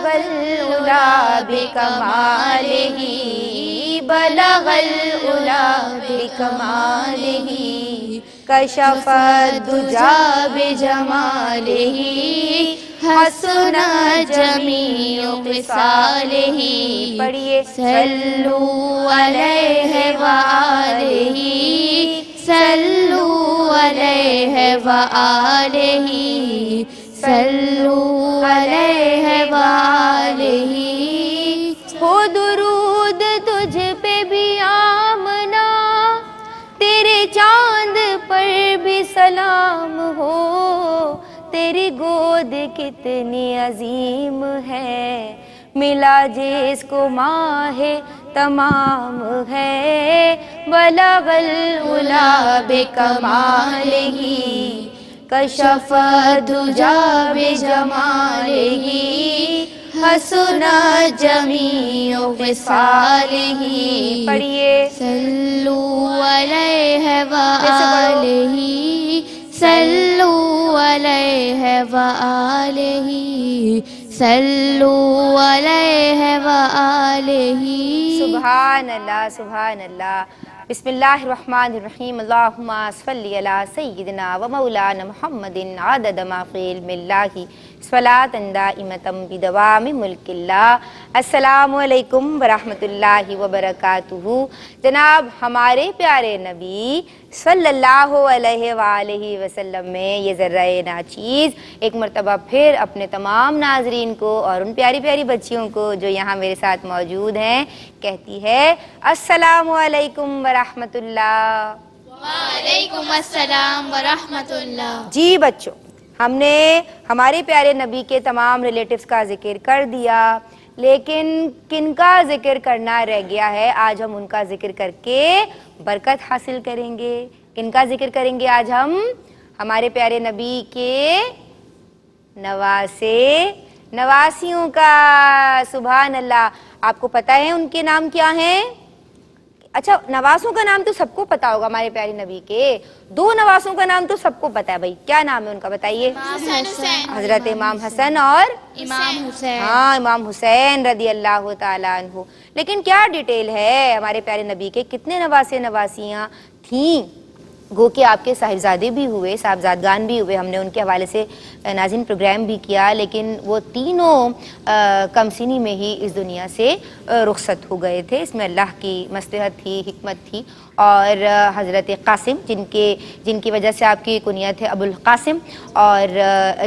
العلا بکمالہ بلغ العلا بکمالہ کشف الدجا بجمالہ حسن جمیع خصالہ پڑھیے صلو علیہ وآلہ صلو علیہ وآلہ صلو علیہ وآلہ ہو درود تجھ پہ بھی آمنا تیرے چاند پر بھی سلام ہو تیری گود کتنی عظیم ہے ملا جس کو ماہ تمام ہے بلغ العلا بکمالہ کشف الدجا بجمالہ حسن جمیع خصالہ پڑھیے صلو علیہ وآلہ صلو علیہ وآلہ صلو علیہ وآلہ سبحان اللہ سبحان اللہ بسم اللہ الرحمن الرحیم اللہم صلی علی سیدنا و مولانا محمد عدد ما فی علم اللہ صلاۃ دائمۃ بدوام ملک اللہ السلام علیکم ورحمۃ اللہ وبرکاتہ جناب ہمارے پیارے نبی صلی اللہ علیہ وآلہ وسلم میں یہ ذرہ ناچیز ایک مرتبہ پھر اپنے تمام ناظرین کو اور ان پیاری پیاری بچیوں کو جو یہاں میرے ساتھ موجود ہیں کہتی ہے السلام علیکم ورحمۃ اللہ وعلیکم السلام ورحمۃ اللہ جی بچوں ہم نے ہمارے پیارے نبی کے تمام ریلیٹیوز کا ذکر کر دیا لیکن کن کا ذکر کرنا رہ گیا ہے آج ہم ان کا ذکر کر کے برکت حاصل کریں گے کن کا ذکر کریں گے آج ہم ہمارے پیارے نبی کے نواسیوں کا سبحان اللہ آپ کو پتہ ہے ان کے نام کیا ہیں اچھا نواسوں کا نام تو سب کو پتا ہوگا ہمارے پیارے نبی کے دو نواسوں کا نام تو سب کو پتا ہے بھائی کیا نام ہے ان کا بتائیے حضرت امام حسن اور امام حسین ہاں امام حسین رضی اللہ تعالیٰ عنہ لیکن کیا ڈیٹیل ہے ہمارے پیارے نبی کے کتنے نواسے نواسیاں تھیں گو کہ آپ کے صاحبزادے بھی ہوئے صاحبزادگان بھی ہوئے ہم نے ان کے حوالے سے ناظرین پروگرام بھی کیا لیکن وہ تینوں کم سنی میں ہی اس دنیا سے رخصت ہو گئے تھے اس میں اللہ کی مصلحت تھی حکمت تھی اور حضرت قاسم جن کی وجہ سے آپ کی کنیت ہے ابو القاسم اور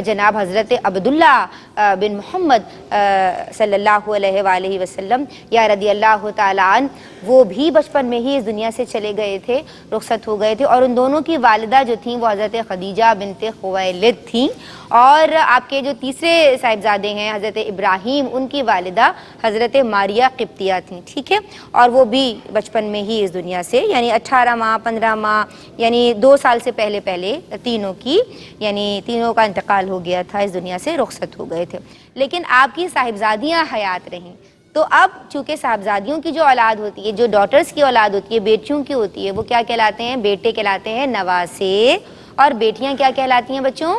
جناب حضرت عبداللہ بن محمد صلی اللہ علیہ وآلہ وسلم یا رضی اللہ تعالیٰ عنہ وہ بھی بچپن میں ہی اس دنیا سے چلے گئے تھے رخصت ہو گئے تھے اور ان دونوں کی والدہ جو تھیں وہ حضرت خدیجہ بنت خویلد تھیں اور آپ کے جو تیسرے صاحبزادے ہیں حضرت ابراہیم ان کی والدہ حضرت ماریہ قبطیہ تھیں ٹھیک ہے اور وہ بھی بچپن میں ہی اس دنیا سے یعنی 18 ماہ 15 ماہ یعنی 2 سال سے پہلے تینوں کا انتقال ہو گیا تھا اس دنیا سے رخصت ہو گئے تھے لیکن آپ کی صاحبزادیاں حیات رہیں تو اب چونکہ صاحبزادیوں کی جو اولاد ہوتی ہے جو ڈاٹرز کی اولاد ہوتی ہے بیٹیوں کی ہوتی ہے وہ کیا کہلاتے ہیں بیٹے کہلاتے ہیں نواسے اور بیٹیاں کیا کہلاتی ہیں بچوں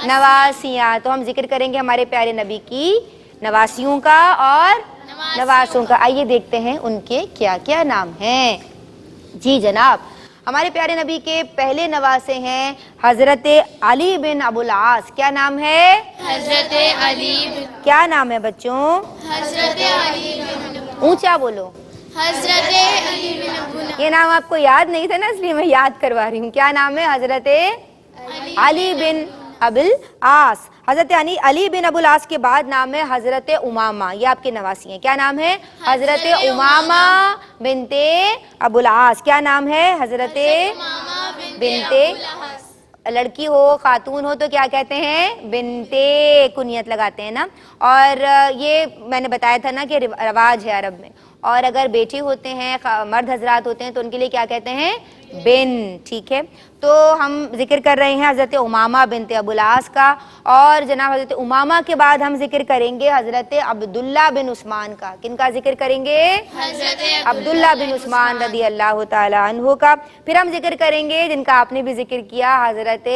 نواسیاں تو ہم ذکر کریں گے ہمارے پیارے نبی کی نواسیوں کا اور نواسوں کا آئیے دیکھتے ہیں ان کے کیا کیا نام ہیں جی جناب ہمارے پیارے نبی کے پہلے نواسے ہیں حضرت علی بن ابو العاص کیا نام ہے حضرت علی کیا نام ہے بچوں حضرت علی اونچا بولو حضرت علی بن ابو یہ نام آپ کو یاد نہیں تھا نا اس لیے میں یاد کروا رہی ہوں کیا نام ہے حضرت علی بن ابو العاص حضرت علی بن ابو العاص کے بعد نام ہے حضرت امامہ یہ آپ کے نواسی ہیں کیا نام ہے حضرت امامہ بنت ابو العاص کیا نام ہے حضرت بنت لڑکی ہو خاتون ہو تو کیا کہتے ہیں بنت کنیت لگاتے ہیں نا اور یہ میں نے بتایا تھا نا کہ رواج ہے عرب میں اور اگر بیٹے ہوتے ہیں مرد حضرات ہوتے ہیں تو ان کے لیے کیا کہتے ہیں بن ٹھیک ہے تو ہم ذکر کر رہے ہیں حضرت امامہ بنت ابو العاص کا اور جناب حضرت امامہ کے بعد ہم ذکر کریں گے حضرت عبداللہ بن عثمان کا کن کا ذکر کریں گے حضرت عبداللہ بن عثمان رضی اللہ تعالیٰ عنہ کا پھر ہم ذکر کریں گے جن کا آپ نے بھی ذکر کیا حضرت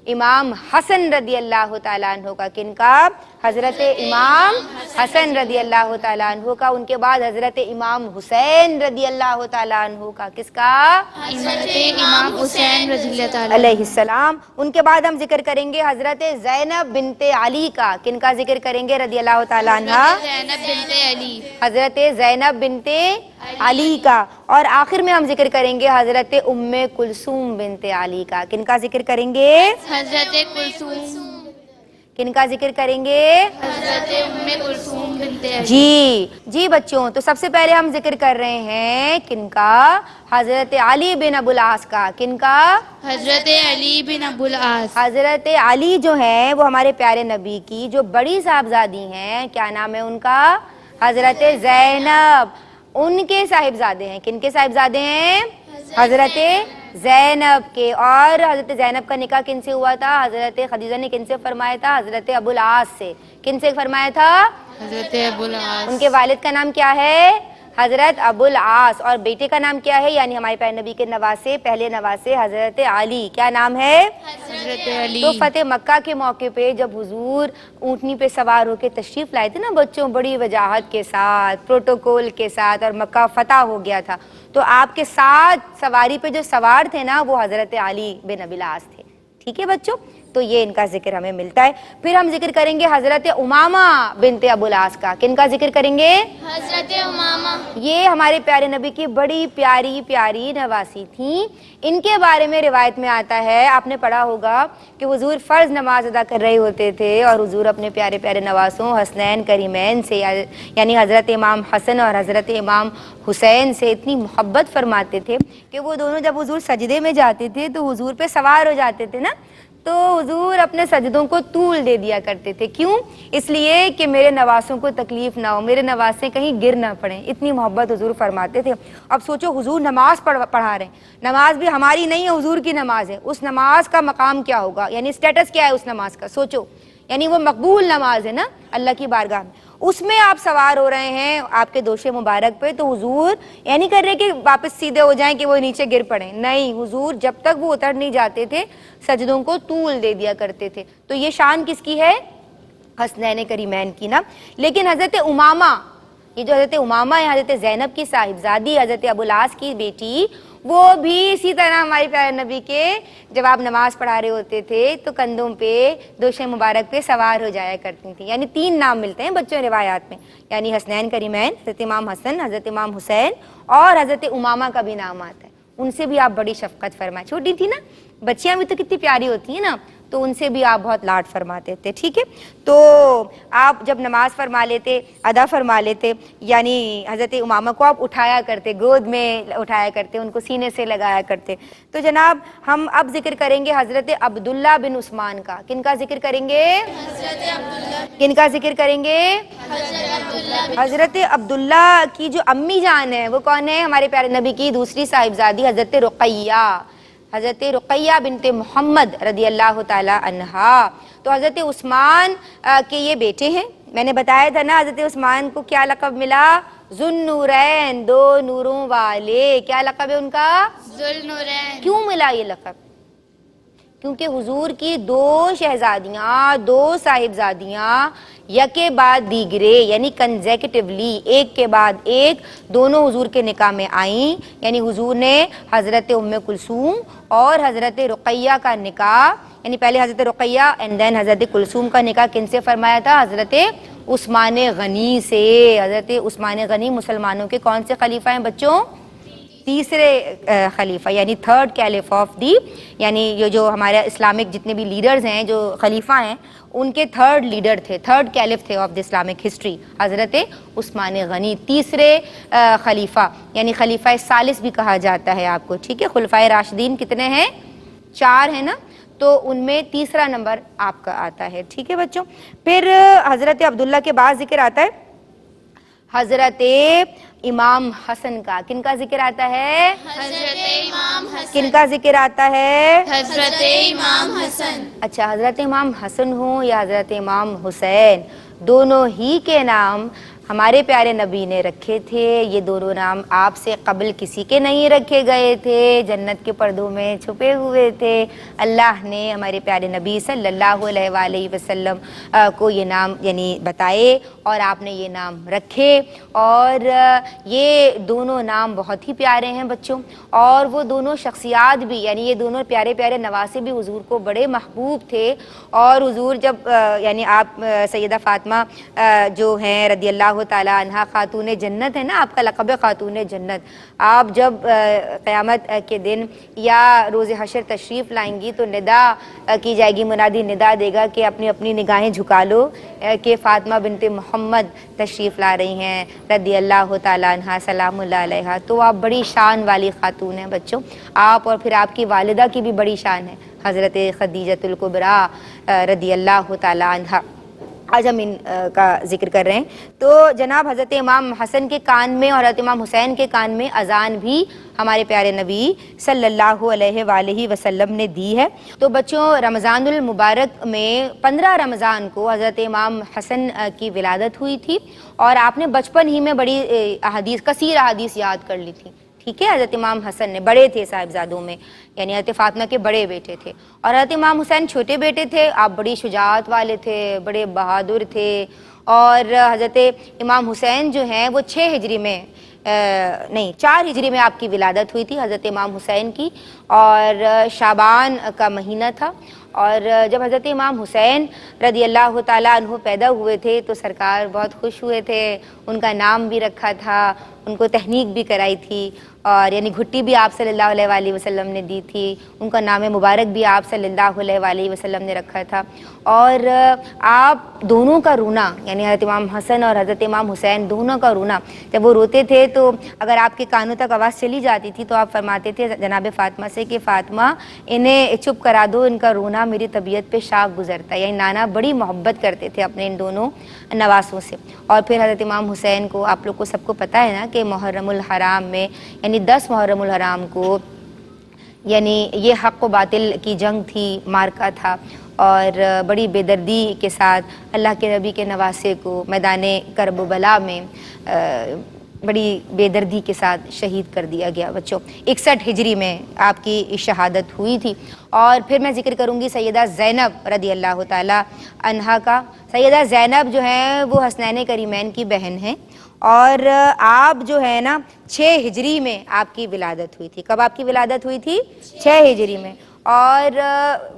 امام حسن رضی اللہ تعالیٰ عنہ کا کن کا حضرت امام حسن رضی اللہ تعالیٰ عنہ کا، ان کے بعد حضرت امام حسین رضی اللہ تعالیٰ عنہ کا، کس کا؟ حضرت امام حسین رضی اللہ تعالیٰ علیہ السلام۔ ان کے بعد ہم ذکر کریں گے حضرت زینب بنت علی کا، کن کا ذکر کریں گے رضی اللہ تعالیٰ عنہ؟ زینب بنت علی، حضرت زینب بنت علی کا، اور آخر میں ہم ذکر کریں گے حضرت ام کلثوم بنت علی کا، کن کا ذکر کریں گے؟ حضرت کلثوم، کن کا ذکر کریں گے؟ حضرت ام کلثوم بنت علی۔ جی بچوں، تو سب سے پہلے ہم ذکر کر رہے ہیں کن کا؟ حضرت علی بن ابو العاص کا، کن کا؟ حضرت علی بن ابو العاص، حضرت علی جو ہیں وہ ہمارے پیارے نبی کی جو بڑی صاحبزادی ہیں، کیا نام ہے ان کا؟ حضرت زینب، ان کے صاحبزادے ہیں، کن کے صاحبزادے ہیں؟ حضرت زینب کے، اور حضرت زینب کا نکاح کن سے ہوا تھا؟ حضرت خدیجہ نے کن سے فرمایا تھا؟ حضرت ابو العاص سے۔ کن سے فرمایا تھا؟ حضرت ابو العاص، ان کے والد کا نام کیا ہے؟ حضرت ابو العاص، اور بیٹے کا نام کیا ہے؟ یعنی ہمارے پیارے نبی کے نواسے، پہلے نواسے حضرت علی، کیا نام ہے؟ حضرت علی۔ تو فتح مکہ کے موقع پہ جب حضور اونٹنی پہ سوار ہو کے تشریف لائے تھے نا بچوں، بڑی وجاہت کے ساتھ، پروٹوکول کے ساتھ، اور مکہ فتح ہو گیا تھا، تو آپ کے ساتھ سواری پہ جو سوار تھے نا وہ حضرت علی بن ابی العاص تھے، ٹھیک ہے بچوں؟ تو یہ ان کا ذکر ہمیں ملتا ہے۔ پھر ہم ذکر کریں گے حضرت امامہ بنت ابو العاص کا، کن کا ذکر کریں گے؟ حضرت امامہ، یہ ہمارے پیارے نبی کی بڑی پیاری پیاری نواسی تھیں۔ ان کے بارے میں روایت میں آتا ہے، آپ نے پڑھا ہوگا کہ حضور فرض نماز ادا کر رہے ہوتے تھے اور حضور اپنے پیارے پیارے نواسوں حسنین کریمین سے، یعنی حضرت امام حسن اور حضرت امام حسین سے اتنی محبت فرماتے تھے کہ وہ دونوں جب حضور سجدے میں جاتے تھے تو حضور پہ سوار ہو جاتے تھے نا، تو حضور اپنے سجدوں کو طول دے دیا کرتے تھے۔ کیوں؟ اس لیے کہ میرے نواسوں کو تکلیف نہ ہو، میرے نواسے کہیں گر نہ پڑیں، اتنی محبت حضور فرماتے تھے۔ اب سوچو حضور نماز پڑھا رہے ہیں، نماز بھی ہماری نہیں ہے، حضور کی نماز ہے، اس نماز کا مقام کیا ہوگا، یعنی سٹیٹس کیا ہے اس نماز کا، سوچو، یعنی وہ مقبول نماز ہے نا اللہ کی بارگاہ میں، اس میں آپ سوار ہو رہے ہیں آپ کے دوش مبارک پہ، تو حضور یہ نہیں کر رہے کہ واپس سیدھے ہو جائیں کہ وہ نیچے گر پڑیں، نہیں، حضور جب تک وہ اتر نہیں جاتے تھے سجدوں کو طول دے دیا کرتے تھے۔ تو یہ شان کس کی ہے؟ حسنین کریمین کی نا۔ لیکن حضرت امامہ، یہ جو حضرت امامہ ہے حضرت زینب کی صاحبزادی، حضرت ابو العاص کی بیٹی، وہ بھی اسی طرح ہمارے پیارے نبی کے جب آپ نماز پڑھا رہے ہوتے تھے تو کندھوں پہ دوش مبارک پہ سوار ہو جایا کرتی تھیں۔ یعنی 3 نام ملتے ہیں بچوں روایات میں، یعنی حسنین کریمین، حضرت امام حسن، حضرت امام حسین، اور حضرت امامہ کا بھی نام آتا ہے۔ ان سے بھی آپ بڑی شفقت فرمائے، چھوٹی تھی نا بچیاں بھی تو کتنی پیاری ہوتی ہیں نا، تو ان سے بھی آپ بہت لاڈ فرماتے تھے، ٹھیک ہے؟ تو آپ جب نماز فرما لیتے، ادا فرما لیتے، یعنی حضرت امامہ کو آپ اٹھایا کرتے، گود میں اٹھایا کرتے، ان کو سینے سے لگایا کرتے۔ تو جناب ہم اب ذکر کریں گے حضرت عبداللہ بن عثمان کا، کن کا ذکر کریں گے؟ کن کا ذکر کریں گے؟ حضرت عبداللہ کی جو امی جان ہے وہ کون ہے؟ ہمارے پیارے نبی کی دوسری صاحبزادی حضرت رقیہ، حضرت رقیہ بنت محمد رضی اللہ تعالی عنہا۔ تو حضرت عثمان کے یہ بیٹے ہیں، میں نے بتایا تھا نا حضرت عثمان کو کیا لقب ملا؟ ذوالنورین، 2 نوروں والے، کیا لقب ہے ان کا؟ ذوالنورین۔ کیوں ملا یہ لقب؟ کیونکہ حضور کی 2 شہزادیاں، 2 صاحبزادیاں یکے بعد دیگرے، یعنی کنزیکٹیولی ایک کے بعد ایک دونوں حضور کے نکاح میں آئیں، یعنی حضور نے حضرت ام کلثوم اور حضرت رقیہ کا نکاح، یعنی پہلے حضرت رقیہ اینڈ دین حضرت کلثوم کا نکاح کن سے فرمایا تھا؟ حضرت عثمان غنی سے۔ حضرت عثمان غنی مسلمانوں کے کون سے خلیفہ ہیں بچوں؟ تیسرے خلیفہ، یعنی 3rd کیلف آف دی، یعنی یہ جو ہمارے اسلامک جتنے بھی لیڈرز ہیں جو خلیفہ ہیں ان کے 3rd لیڈر تھے، 3rd کیلف تھے آف دی اسلامک ہسٹری، حضرت عثمان غنی، تیسرے خلیفہ، یعنی خلیفہ ثالث بھی کہا جاتا ہے آپ کو، ٹھیک ہے؟ خلفائے راشدین کتنے ہیں؟ 4 ہیں نا، تو ان میں تیسرا نمبر آپ کا آتا ہے، ٹھیک ہے بچوں؟ پھر حضرت عبداللہ کے بعد ذکر آتا ہے حضرت امام حسن کا، کن کا ذکر آتا ہے؟ حضرت امام حسن، کن کا ذکر آتا ہے؟ حضرت امام حسن۔ اچھا، حضرت امام حسن ہوں یا حضرت امام حسین، دونوں ہی کے نام ہمارے پیارے نبی نے رکھے تھے، یہ دونوں نام آپ سے قبل کسی کے نہیں رکھے گئے تھے، جنت کے پردوں میں چھپے ہوئے تھے۔ اللہ نے ہمارے پیارے نبی صلی اللہ علیہ وآلہ وسلم کو یہ نام یعنی بتائے اور آپ نے یہ نام رکھے، اور یہ دونوں نام بہت ہی پیارے ہیں بچوں، اور وہ دونوں شخصیات بھی یعنی یہ دونوں پیارے پیارے نواسے بھی حضور کو بڑے محبوب تھے۔ اور حضور جب یعنی آپ سیدہ فاطمہ جو ہیں رضی اللہ تعالیٰ عنہا خاتون جنت ہے نا، آپ کا لقب ہے خاتون جنت، آپ جب قیامت کے دن یا روز حشر تشریف لائیں گی تو ندا کی جائے گی، منادی ندا دے گا کہ اپنی اپنی نگاہیں جھکا لو کہ فاطمہ بنت محمد تشریف لا رہی ہیں رضی اللہ تعالیٰ عنہا سلام اللہ علیہا۔ تو آپ بڑی شان والی خاتون ہیں بچوں، آپ اور پھر آپ کی والدہ کی بھی بڑی شان ہے حضرت خدیجۃ الکبریٰ رضی اللہ تعالیٰ عنہا۔ آج ہم ان کا ذکر کر رہے ہیں۔ تو جناب حضرت امام حسن کے کان میں اور حضرت امام حسین کے کان میں اذان بھی ہمارے پیارے نبی صلی اللہ علیہ وآلہ وسلم نے دی ہے۔ تو بچوں رمضان المبارک میں 15 رمضان کو حضرت امام حسن کی ولادت ہوئی تھی، اور آپ نے بچپن ہی میں بڑی کثیر احادیث یاد کر لی تھی، ٹھیک ہے۔ حضرت امام حسن نے بڑے تھے صاحبزادوں میں، یعنی حضرت فاطمہ کے بڑے بیٹے تھے، اور حضرت امام حسین چھوٹے بیٹے تھے۔ آپ بڑی شجاعت والے تھے، بڑے بہادر تھے، اور حضرت امام حسین جو ہیں وہ 6 ہجری میں 4 ہجری میں آپ کی ولادت ہوئی تھی حضرت امام حسین کی، اور شعبان کا مہینہ تھا۔ اور جب حضرت امام حسین رضی اللہ تعالیٰ عنہ پیدا ہوئے تھے تو سرکار بہت خوش ہوئے تھے، ان کا نام بھی رکھا تھا، ان کو تہنیک بھی کرائی تھی، اور یعنی گھٹی بھی آپ صلی اللہ علیہ وآلہ وسلم نے دی تھی، ان کا نام مبارک بھی آپ صلی اللہ علیہ وآلہ وسلم نے رکھا تھا۔ اور آپ دونوں کا رونا یعنی حضرت امام حسن اور حضرت امام حسین دونوں کا رونا، جب وہ روتے تھے تو اگر آپ کے کانوں تک آواز چلی جاتی تھی تو آپ فرماتے تھے جناب فاطمہ سے کہ فاطمہ انہیں چپ کرا دو، ان کا رونا میری طبیعت پہ شاق گزرتا ہے، یعنی نانا بڑی محبت کرتے تھے اپنے ان دونوں نواسوں سے۔ اور پھر حضرت امام حسین کو آپ لوگ کو سب کو پتہ ہے نا کہ محرم الحرام میں یعنی 10 محرم الحرام کو یعنی یہ حق و باطل کی جنگ تھی، مارکا تھا، اور بڑی بے دردی کے ساتھ اللہ کے نبی کے نواسے کو میدان کرب و بلا میں بڑی بے دردی کے ساتھ شہید کر دیا گیا بچوں۔ 61 ہجری میں آپ کی شہادت ہوئی تھی۔ اور پھر میں ذکر کروں گی سیدہ زینب رضی اللہ تعالیٰ عنہا کا۔ سیدہ زینب جو ہیں وہ حسنین کریمین کی بہن ہیں، اور آپ جو ہے نا 6 ہجری میں آپ کی ولادت ہوئی تھی۔ کب آپ کی ولادت ہوئی تھی؟ 6 ہجری میں۔ اور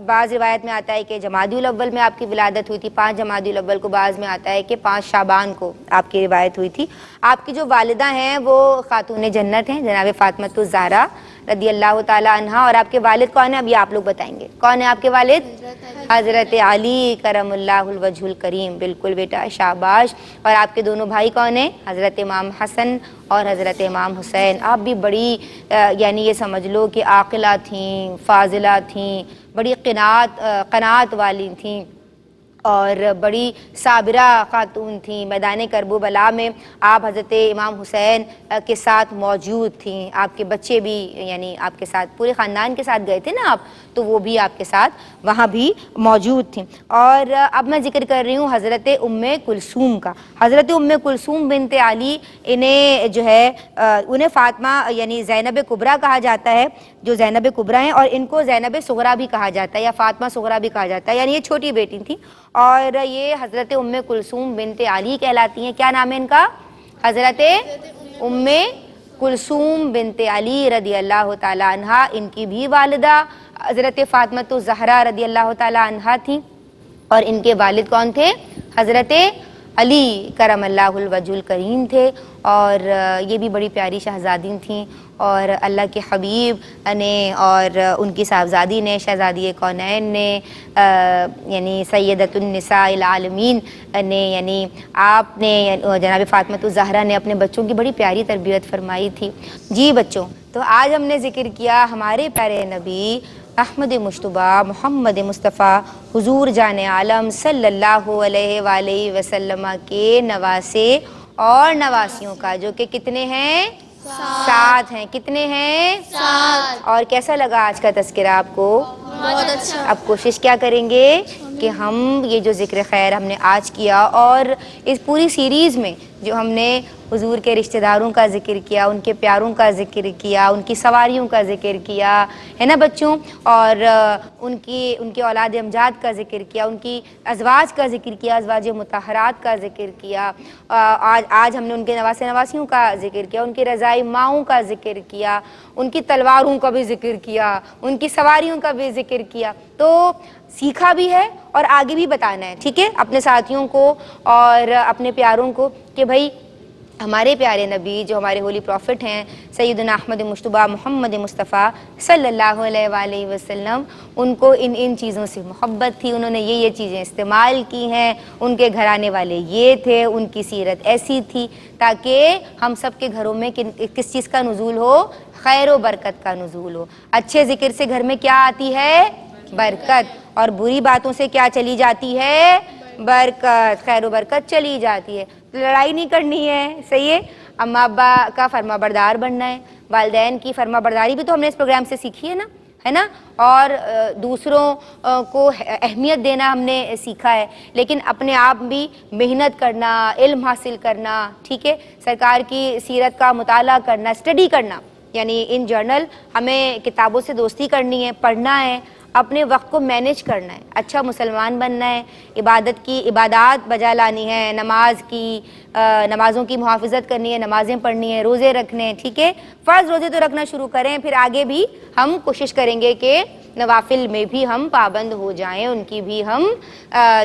بعض روایت میں آتا ہے کہ جمادی الاول میں آپ کی ولادت ہوئی تھی، 5 جمادی الاول کو، بعض میں آتا ہے کہ 5 شعبان کو آپ کی روایت ہوئی تھی۔ آپ کی جو والدہ ہیں وہ خاتون جنت ہیں جناب فاطمہ الزہرا رضی اللہ تعالیٰ عنہا، اور آپ کے والد کون ہیں اب یہ آپ لوگ بتائیں گے، کون ہے آپ کے والد؟ حضرت علی کرم اللہ الوجہ الکریم، بالکل بیٹا شاباش۔ اور آپ کے دونوں بھائی کون ہیں؟ حضرت امام حسن اور حضرت امام حسین۔ آپ بھی بڑی یعنی یہ سمجھ لو کہ عاقلہ تھیں، فاضلہ تھیں، بڑی قناعت والی تھیں، اور بڑی صابرہ خاتون تھیں۔ میدان کرب و بلا میں آپ حضرت امام حسین کے ساتھ موجود تھیں، آپ کے بچے بھی یعنی آپ کے ساتھ پورے خاندان کے ساتھ گئے تھے نا آپ، تو وہ بھی آپ کے ساتھ وہاں بھی موجود تھیں۔ اور اب میں ذکر کر رہی ہوں حضرت ام کلثوم کا۔ حضرت ام کلثوم بنت علی، انہیں جو ہے انہیں فاطمہ یعنی زینب کبریٰ کہا جاتا ہے، جو زینب کبریٰ ہیں، اور ان کو زینب صغریٰ بھی کہا جاتا ہے یا فاطمہ صغریٰ بھی کہا جاتا ہے، یعنی یہ چھوٹی بیٹی تھیں، اور یہ حضرت ام کلثوم بنت علی کہلاتی ہیں۔ کیا نام ہے ان کا؟ حضرت ام کلثوم بنت علی رضی اللہ تعالیٰ عنہا۔ ان کی بھی والدہ حضرت فاطمہ الزہرا رضی اللہ تعالیٰ عنہا تھیں، اور ان کے والد کون تھے؟ حضرت علی کرم اللہ الوجہ الکریم تھے، اور یہ بھی بڑی پیاری شہزادی تھیں، اور اللہ کے حبیب نے اور ان کی صاحبزادی نے، شہزادی کونین نے، یعنی سیدۃ النساء العالمین نے، یعنی آپ نے جناب فاطمہ الزہرا نے اپنے بچوں کی بڑی پیاری تربیت فرمائی تھی۔ جی بچوں، تو آج ہم نے ذکر کیا ہمارے پیارے نبی احمد مجتبیٰ محمد مصطفیٰ حضور جان عالم صلی اللہ علیہ وآلہ وسلم کے نواسے اور نواسیوں کا، جو کہ کتنے ہیں؟ 7 ہیں۔ کتنے ہیں؟ 7۔ اور کیسا لگا آج کا تذکرہ آپ کو؟ بہت اچھا۔ اب کوشش کیا کریں گے کہ ہم یہ جو ذکر خیر ہم نے آج کیا، اور اس پوری سیریز میں جو ہم نے حضور کے رشتہ داروں کا ذکر کیا، ان کے پیاروں کا ذکر کیا، ان کی سواریوں کا ذکر کیا ہے نا بچوں، اور ان کے اولاد امجاد کا ذکر کیا، ان کی ازواج کا ذکر کیا، ازواج مطہرات کا ذکر کیا، آج ہم نے ان کے نواسے نواسیوں کا ذکر کیا، ان کی رضائی ماؤں کا ذکر کیا، ان کی تلواروں کا بھی ذکر کیا، ان کی سواریوں کا بھی ذکر کیا. تو سیکھا بھی ہے اور آگے بھی بتانا ہے، ٹھیک ہے، اپنے ساتھیوں کو اور اپنے پیاروں کو کہ بھائی ہمارے پیارے نبی جو ہمارے ہولی پروفٹ ہیں سیدنا احمد مجتبیٰ محمد مصطفیٰ صلی اللہ علیہ وآلہ وسلم، ان کو ان چیزوں سے محبت تھی، انہوں نے یہ چیزیں استعمال کی ہیں، ان کے گھرانے والے یہ تھے، ان کی سیرت ایسی تھی، تاکہ ہم سب کے گھروں میں کس چیز کا نزول ہو؟ خیر و برکت کا نزول ہو. اچھے ذکر سے گھر میں کیا آتی ہے؟ برکت. اور بری باتوں سے کیا چلی جاتی ہے؟ برکت، خیر و برکت چلی جاتی ہے. لڑائی نہیں کرنی ہے، صحیح ہے، اماں ابا کا فرما بردار بننا ہے، والدین کی فرما برداری بھی تو ہم نے اس پروگرام سے سیکھی ہے نا، اور دوسروں کو اہمیت دینا ہم نے سیکھا ہے، لیکن اپنے آپ بھی محنت کرنا، علم حاصل کرنا، ٹھیک ہے، سرکار کی سیرت کا مطالعہ کرنا، اسٹڈی کرنا، یعنی ان جرنل ہمیں کتابوں سے دوستی کرنی ہے، پڑھنا ہے، اپنے وقت کو مینیج کرنا ہے، اچھا مسلمان بننا ہے، عبادات بجا لانی ہے، نمازوں کی محافظت کرنی ہے، نمازیں پڑھنی ہے، روزے رکھنے ہیں، ٹھیک ہے، فرض روزے تو رکھنا شروع کریں، پھر آگے بھی ہم کوشش کریں گے کہ نوافل میں بھی ہم پابند ہو جائیں، ان کی بھی ہم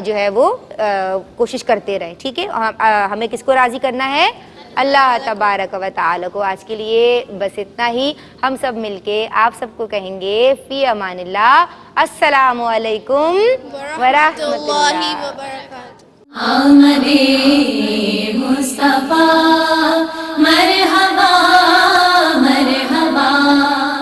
جو ہے وہ کوشش کرتے رہیں، ٹھیک ہے. ہمیں کس کو راضی کرنا ہے؟ اللہ تبارک و تعالی کو. آج کے لیے بس اتنا ہی. ہم سب مل کے آپ سب کو کہیں گے فی امان اللہ، السلام علیکم ورحمۃ اللہ وبرکاتہ. آمد مصطفیٰ مرحبا